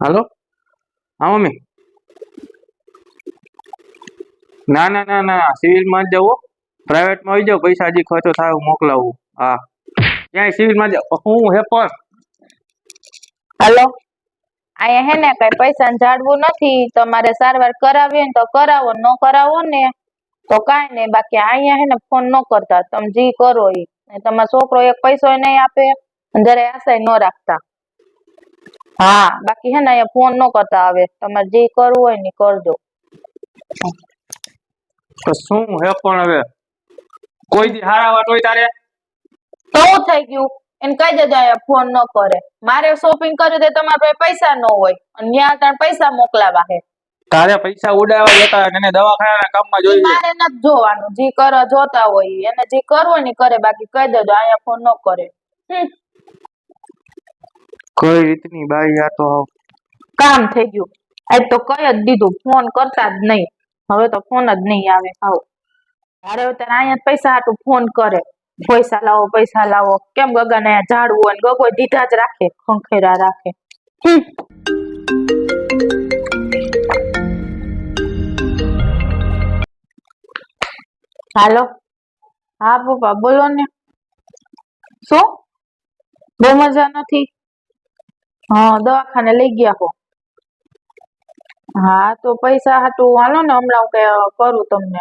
હાલો. હા મમ્મી. ના ના ના ના, સિવિલ માં જ જવો. પ્રાઇવેટ માં આવી જાવ, પૈસા હજી ખર્ચો થાય હું મોકલાવું. હા, ક્યાંય સિવિલ માં જાવ. હું હે પણ હાલો, અહીંયા હે ને કઈ પૈસા ઝાડવું નથી. તમારે સારવાર કરાવી ને તો કરાવો, ન કરાવો ને તો કાંઈ નહીં. બાકી અહીંયા હે ને ફોન ન કરતા, તમે જી કરો ઈ. તમારો છોકરો એક પૈસો નહીં આપે, જયારે આશાય ન રાખતા. હા, બાકી હે ને અહીંયા ફોન ન કરતા આવે. તમારે જી કરવું હોય ને કરજો. તો શું હે પણ હવે કોઈ દી હારા વાત હોય તારે? તો શું થઈ ગયું? એને કહી દેજો અહીંયા ફોન ન કરે. મારે શોપિંગ કરી દે, તમારા પાસે પૈસા ન હોય અને ત્યાં તાર પૈસા મોકલાવા હે. તારે પૈસા ઉડાવવા જતા એને દવાખાનાના કામમાં જોઈએ. મારે નથી જોવાનું, જી કરે જોતા હોય એને જી કરવું હોય ને કરે. બાકી કહી દેજો અહીંયા ફોન ન કરે. કઈ રીતની બાઈ આ તો કામ થઈ ગયું. આજ તો કઈ જ દીધું, ફોન કરતા જ નહીં. હવે તો ફોન જ નહીં આવે. આવો ત્યારે ત્યારે અહીંયા પૈસા હાટું ફોન કરે, પૈસા લાવો પૈસા લાવો. કેમ ગગાને અહીંયા ઝાડવું હોય ને ગગો દીધા જ રાખે, ખંખેરા રાખે. હાલો. હા પપ્પા બોલો ને. શું બહુ મજા નથી? હા, દવાખાને લઈ ગયા હો. હા તો પૈસા હાટું હાલો ને, હમણાં હું કરું તમને.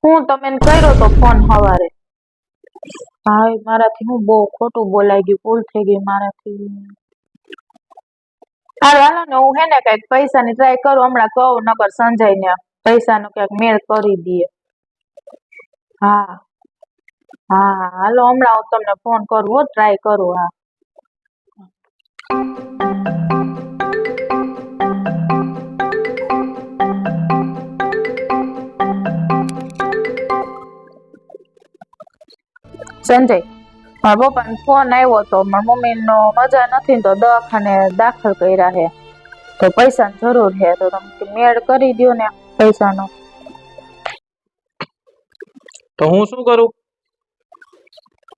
હું તમે કર્યો તો ફોન સવારે. હા મારાથી હું બહુ ખોટું બોલાઈ ગયું, ભૂલ થઈ ગઈ મારાથી. હાલો ને, હું હે ને કઈક પૈસાની ટ્રાય કરું હમણાં. કહું નકર સંજય ને પૈસાનો ક્યાંક મેળ કરી દઈએ. હા હા હાલો, હમણાં હું તમને ફોન કરું હો, ટ્રાય કરું. હા સંજય, મારા પપ્પાનો ફોન આવ્યો હતો. મારા મમ્મીનો મજા નથી તો દવાખાને દાખલ કર્યા છે. તો પૈસાની જરૂર છે, તો તમે મેળ કરી દો ને પૈસાનો. તો હું શું કરું?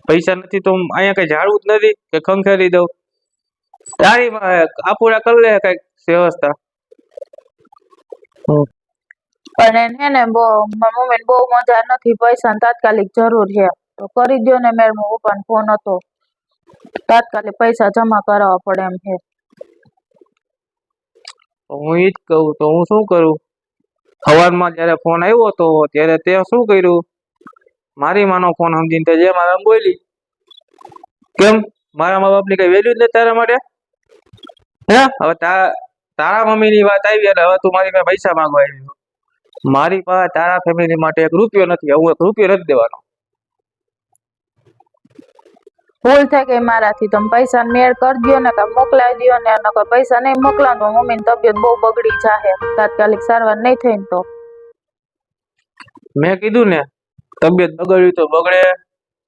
પૈસા નથી તો અહીંયા કઈ ઝાડવું જ નથી કે ખંખેરી દઉં? તારી આપુડા કરી લે કઈક વ્યવસ્થા. પણ હે ને મારા મમ્મીને બહુ મજા નથી, પૈસાની તાત્કાલિક જરૂર છે. તો કરી દો ને મેળ. મારા પપ્પાનો ફોન હતો, તાત્કાલિક પૈસા જમા કરાવવા પડે એમ છે. હું ઈ જ કહું, તો હું શું કરું? સવારમાં જયારે ફોન આવ્યો હતો ત્યારે તે શું કર્યું? મારી માનો ફોન સમજીને તે જે મારા બોલી. કેમ મારા મા બાપની કઈ વેલ્યુ જ નથી તારા માટે? હે હવે તારા મમ્મીની વાત આવી એટલે હવે તું મારી પાસે પૈસા માંગવા આવી. મારી પાસે તારા ફેમિલી માટે એક રૂપિયો નથી. હું એક રૂપિયો નથી દેવાનો. ભૂલ થઈ ગઈ મારાથી. તમે પૈસા મેળ કરી દો ને, મોકલાવી દો ને. નકર પૈસા નહીં મોકલાવો તો મમ્મીની તબિયત બહુ બગડી જાહે. તાત્કાલિક સારવાર નહીં થઈ ને તો. મેં કીધું ને, તબિયત બગડ્યું તો બગડે,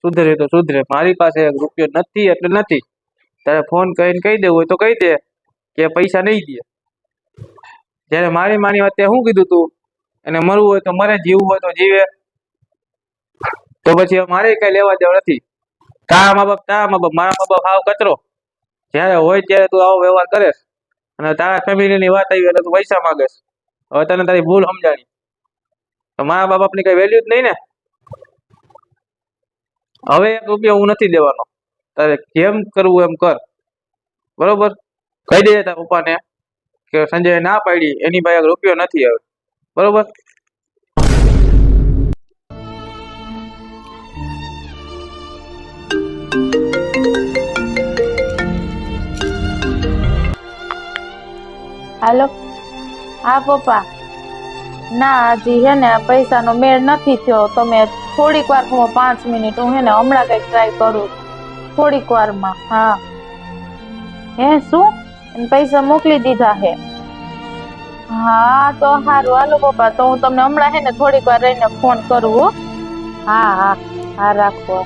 સુધરે તો સુધરે. મારી પાસે એક રૂપિયો નથી એટલે નથી. તારે ફોન કરીને કહી દેવું હોય તો કહી દે કે પૈસા નહીં દે. જયારે મારી માની વાત શું કીધું તું? એને મરવું હોય તો મરે, જીવવું હોય તો જીવે. તો પછી મારે કઈ લેવા દેવા નથી. તારા મા બાપ, મારા મા બાપ હાવ કચરો. જયારે હોય ત્યારે તું આવો વ્યવહાર કરે અને તારા ફેમિલીની વાત આવી એટલે તું પૈસા માંગે. હવે તને તારી ભૂલ સમજાણી. તો મારા મા બાપની કઈ વેલ્યુ જ નહીં ને. હવે એક રૂપિયો હું નથી દેવાનો. તારે જેમ કરવું એમ કર, બરોબર? કહી દે તારા પપ્પાને કે સંજય ના પાડી, એની પાસે એક રૂપિયો નથી હવે, બરોબર? હાલો. હા પપ્પા. ના હજી હે ને પૈસાનો મેળ નથી થયો. તમે થોડીક વાર, 5 મિનિટ, હું હે ને હમણાં કઈક ટ્રાય કરું થોડીક વારમાં. હા હે શું? પૈસા મોકલી દીધા હે? હા તો સારું. હાલો પપ્પા, તો હું તમને હમણાં હે ને થોડીક વાર રહીને ફોન કરું હો. હા હા હા, રાખો.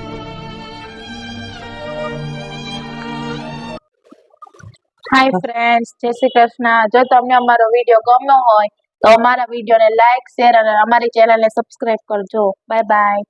હાય ફ્રેન્ડ્સ, જય શ્રી કૃષ્ણ. જો તમને અમારો વિડીયો ગમ્યો હોય તો અમારા વિડીયોને લાઈક શેર અને અમારી ચેનલને સબસ્ક્રાઇબ કરજો. Bye bye.